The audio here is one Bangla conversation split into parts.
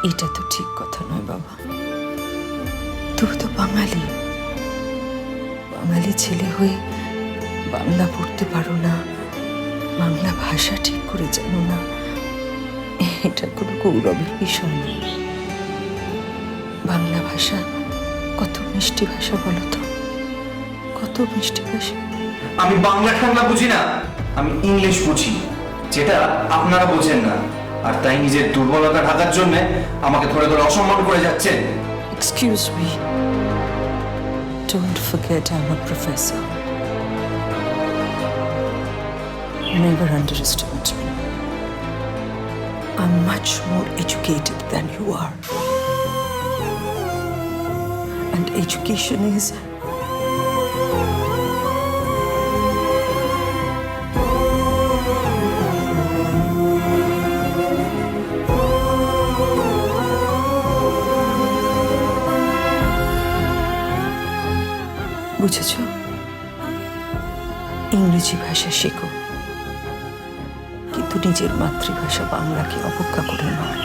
এটা তো ঠিক কথা নয় বাবা। তুমি তো বাঙালি, বাঙালি ছেলে হয়ে বাংলা পড়তে পারো না, বাংলা ভাষা ঠিক করে জানো না, এটা কোনো গৌরবের বিষয় না। বাংলা ভাষা কত মিষ্টি ভাষা বলো তো, কত মিষ্টি ভাষা। আমি বাংলা ঠান্ডা বুঝি না, আমি ইংলিশ বুঝি, যেটা আপনারা বোঝেন না। আর তাই নিজের দুর্বলতা ঢাকার জন্য আমাকে ধরে ধরে অসম্মান করে যাচ্ছেন। Excuse me. Don't forget I'm a professor. Never underestimate me. I'm much more educated than you are. And education is বুঝেছ? ইংরেজি ভাষা শেখো, কিন্তু নিজের মাতৃভাষা বাংলাকে অবজ্ঞা করে নয়।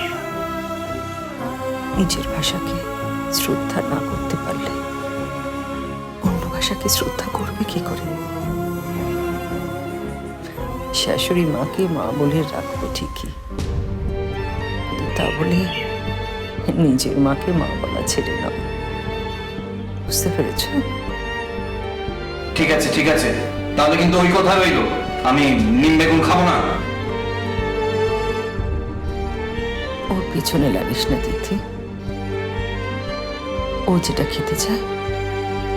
নিজের ভাষাকে শ্রদ্ধা না করতে পারলে অন্য ভাষাকে শ্রদ্ধা করবে কি করে? শাশুড়ি মাকে মা বলে রাখবে ঠিকই, কিন্তু তা বলে নিজের মাকে মা বলা ছেড়ে নাও। বুঝতে পেরেছ? ঠিক আছে ঠিক আছে, তাহলে কিন্তু ওই কথা রইল, আমি নিম বেগুন খাবো না। ওর পিছনে লাগিস না তিথি, ও যেটা খেতে চায়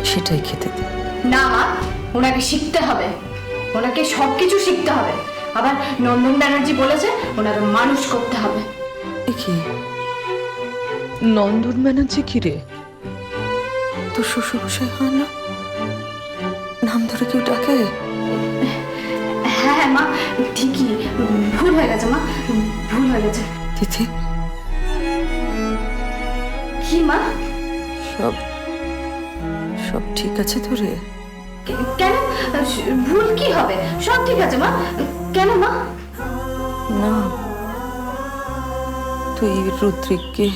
সেটাই খেতে দে। না মা, ওনাকে শিখতে হবে, ওনাকে সবকিছু শিখতে হবে। আবার নন্দন ব্যানার্জি বলেছে ওনাকে মানুষ করতে হবে। এ কি নন্দন ব্যানার্জি? কি রে, তোর শ্বশুরমশাই হয় না? নাম ধরে কেউ ডাকে? হ্যাঁ হ্যাঁ মা, ঠিকই, ভুল হয়ে গেছে মা, ভুল হয়ে গেছে। তিথি, কি মা? সব সব ঠিক আছে তো রে? কেন ভুল কি হবে? সব ঠিক আছে মা। কেন মা? না, তুই রুদ্রিককে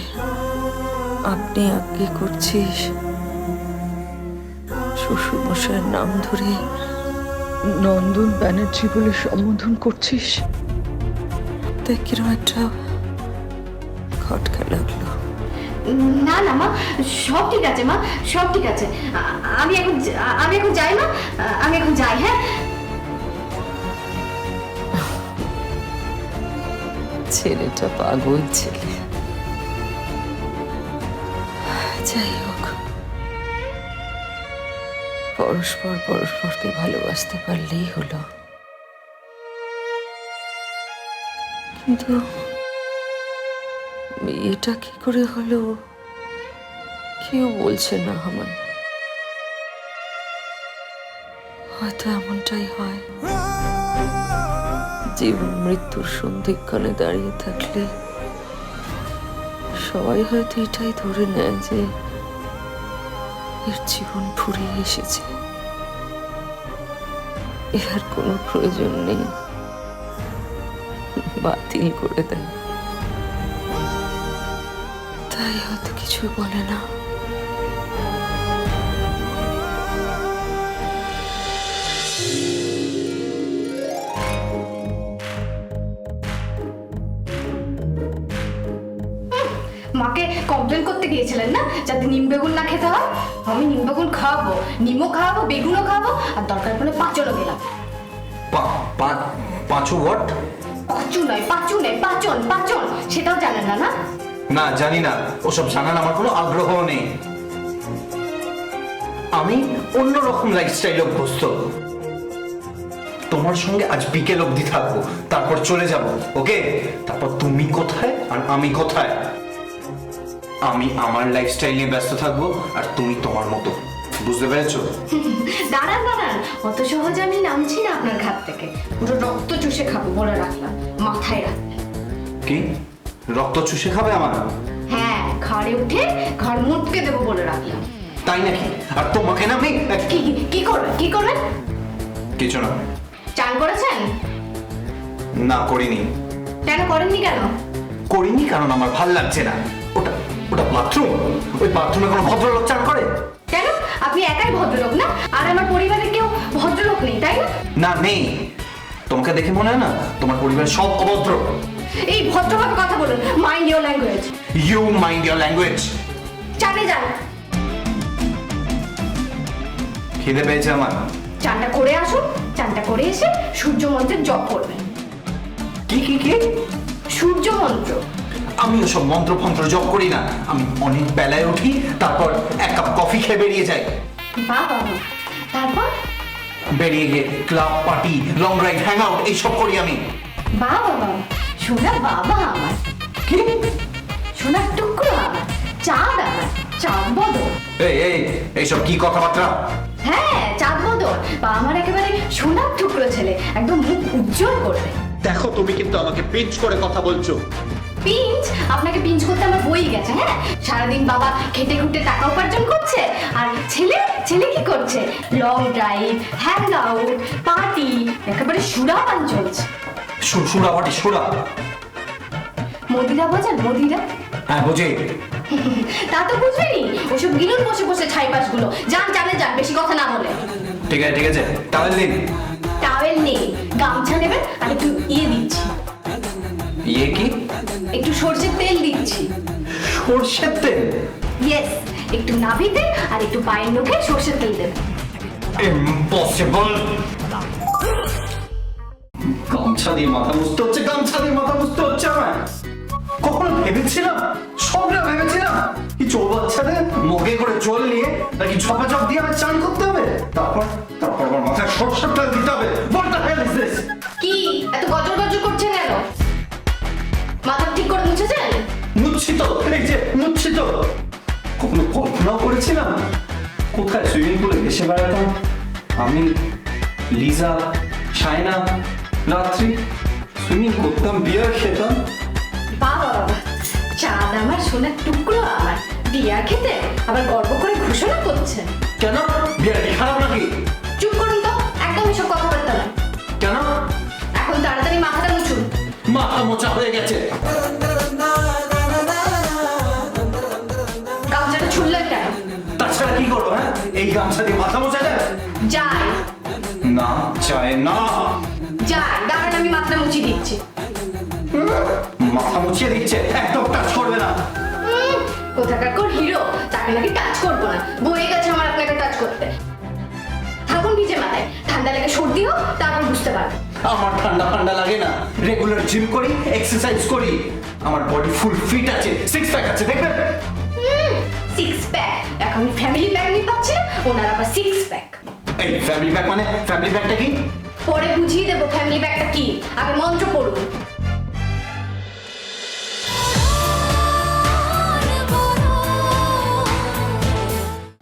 আপনি আজ্ঞে করছিস, শ্বশুরমশাইয়ের নাম ধরে নন্দন ব্যানার্জি বলে সম্বোধন করছিস, তাই কিরম একটা খটকা লাগলো। না না মা, সব ঠিক আছে মা, সব ঠিক আছে। আমি এখন যাই মা, আমি এখন যাই। হ্যাঁ, ছেলেটা পাগল ছেলে। যাই হোক, পরস্পর পরস্পরকে ভালোবাসতে পারলেই হলো। কিন্তু এটা কি করে হলো কেউ বলছে না আমায়। হয়তো এমনটাই হয়, জীবন মৃত্যুর সন্ধিক্ষণে দাঁড়িয়ে থাকলে সবাই হয়তো এটাই ধরে নেয় যে এর জীবন ফুরিয়ে এসেছে, এর আর কোনো প্রয়োজন নেই, বাতিল করে দেয়। তাই হয়তো কিছু বলে না। মাকে কমপ্লেন করতে গিয়েছিলেন না যাতে নিম বেগুন না খেতে হয়? আমি নিম বেগুন খাওয়াবো, নিমও খাওয়াবো, বেগুনও খাওয়াবো, আর দরকার পড়লে পাঁচনও দিলাম। পাঁচু হোয়াট? পাঁচু নয়, পাচন, পাচন, সেটাও জানেন না? না না, জানি না, ওসব জানার আমার কোনো আগ্রহ নেই। আমি অন্যরকম লাইফস্টাইল অভ্যস্ত। তোমার সঙ্গে আজ বিকেল অবধি থাকবো, তারপর চলে যাব। ওকে? তারপর তুমি কোথায় আর আমি কোথায়? আমি আমার লাইফস্টাইল নিয়ে ব্যস্ত থাকবো, আর তুমি তোমার মতো। বুঝতে পেরেছো? দাঁড়ান দাঁড়ান, অত সহজে আমি নামছি না আপনার ঘাট থেকে। পুরো রক্ত চুষে খাবো বলে রাখলাম, মাথায় রাখবেন। কি রক্ত চুষে খাবে আমার? হ্যাঁ, ঘরে উঠে ঘর মুটকে দেবো বলে রাখলাম। তাই নাকি? আর তোমাকে না আমি কি করবেন? কি করবেন? কিছু না। চান করেছেন? না, করিনি। কেন করেননি? কেন করিনি কারণ আমার ভাল লাগছে না। ওটা ওটা বাথরুম, ওই বাথরুমে কোনো ভদ্রলোক চান করে? কেন, আপনি একাই ভদ্রলোক না? আর আমার পরিবারে কেউ ভদ্রলোক নেই, তাই না? না নেই, তোমাকে দেখে মনে হয় না তোমার পরিবারের সব অভদ্র। এই ভদ্রভাবে কথা বলুন, mind your language. You mind your language. চানে যান। খিদে পেয়েছে আমার। চানটা করে আসুন, চানটা করে এসে সূর্য মন্ত্রের জপ করবেন। কি কি কি? সূর্য মন্ত্র। আমি ওসব মন্ত্র ফন্ত্র জপ করি না। আমি অনেক বেলায় উঠি, তারপর এক কাপ কফি খেয়ে বেরিয়ে যাই। বাবা, তারপর? বেরিয়ে গিয়ে club, party, long drive, hang out এইসব করি আমি। বাবা, সোনা বাবা আমার, কি? সোনার টুকরো আমার, চাঁদ আমার, চাঁদ বদল। এই এইসব কি কথাবার্তা? হ্যাঁ, চাঁদ বদল বা আমার একেবারে সোনার টুকরো ছেলে, একদম মুখ উজ্জ্বল করবে। দেখো তুমি কিন্তু আমাকে পিঞ্চ করে কথা বলছো। পিঞ্চ? আপনাকে পিঞ্চ করতে আমার বই গেছে। হ্যাঁ, সারাদিন বাবা খেটে খুঁটে টাকা উপার্জন করছে, আর ছেলে ছেলে কি করছে? Long drive, hang out, party, একেবারে সুরাপান চলছে। সুরা পাটি সুরা? মদিরা বোঝেন? মদিরা? হ্যাঁ বুঝি। তা তো বুঝবেনি, ওসব গিলুন বসে বসে ছাইপাস গুলো। যান জানে যান, বেশি কথা না বলে। ঠিক আছে ঠিক আছে, তাহলে দিন। টাওয়েল নেই, গামছা নেবেন, আর একটু দিচ্ছি। ইয়ে কি? একটু সর্ষের তেল দিচ্ছি। সর্ষের তেল? ইয়েস, একটু নাভিতে আর একটু পায়ের নখে সর্ষের তেল দেবেন। ইম্পসিবল। গামছা দিয়ে মাথা মুছতে হচ্ছে, গামছা দিয়ে মাথা মুছতে হচ্ছে আমার। কখনো ভেবেছিলাম, সবটা ভেবেছিলাম কি চৌবাচ্চাতে মগে করে জল নিয়ে নাকি ঝপাঝপ দিয়ে আমার চান করতে হবে, তারপর তারপর আমার মাথায় সরষের তেল দিতে হবে। What the hell is this? কি এত গজর গজর করছেন কেন? মাথা ঠিক করে মুছেছেন? মুচ্ছি তো, এই যে মুচ্ছি তো। কখনো কল্পনাও করেছিলাম কোথায় সুইমিং পুলে ভেসে বেড়াতাম আমি, লিজা, শায়না, রাত্রি, সুইমিং করতাম, বিয়ার খেতাম। বাবা বাবা, চাঁদ আমার, সোনার টুকরো আমার, বিয়ার খেতে আবার গর্ব করে ঘোষণা করছেন। কেন? বিয়ার কি খারাপ নাকি? চুপ করুন তো, একদম এসব কথাবার্তা না। কেন? এখন তাড়াতাড়ি মাথাটা মুছুন। মাথা মোচা হয়ে গেছে। গামছাটা ছুড়লেন কেন? তাছাড়া কি করবো? হ্যাঁ, এই গামছা দিয়ে মাথা মোচা যায়? যাই না চায় না। যাই, দাঁড়ান আমি মাথাটা মুছিয়ে দিচ্ছি। মাথা মুছিয়ে দিচ্ছে, একদম টাচ করবে না। কোথাকার কোন হিরো, তাকে নাকি টাচ করবো না, বয়ে গেছে আমার আপনাকে টাচ করতে। থাকুন ভিজে মাথায়, ঠান্ডা লেগে সর্দি হোক, তারপর বুঝতে পারবেন। আমার ঠান্ডা ঠান্ডা লাগে না, রেগুলার জিম করি, এক্সারসাইজ করি, আমার বডি ফুল ফিট আছে, সিক্স প্যাক আছে, দেখবেন? Six pack? এখন ফ্যামিলি প্যাক নিয়ে পাচ্ছে, ওনার আবার সিক্স প্যাক। এই ফ্যামিলি প্যাক মানে? ফ্যামিলি প্যাকটা কি? পরে বুঝিয়ে দেবো ফ্যামিলি প্যাকটা কি, আগে মন্ত্র পড়ুন।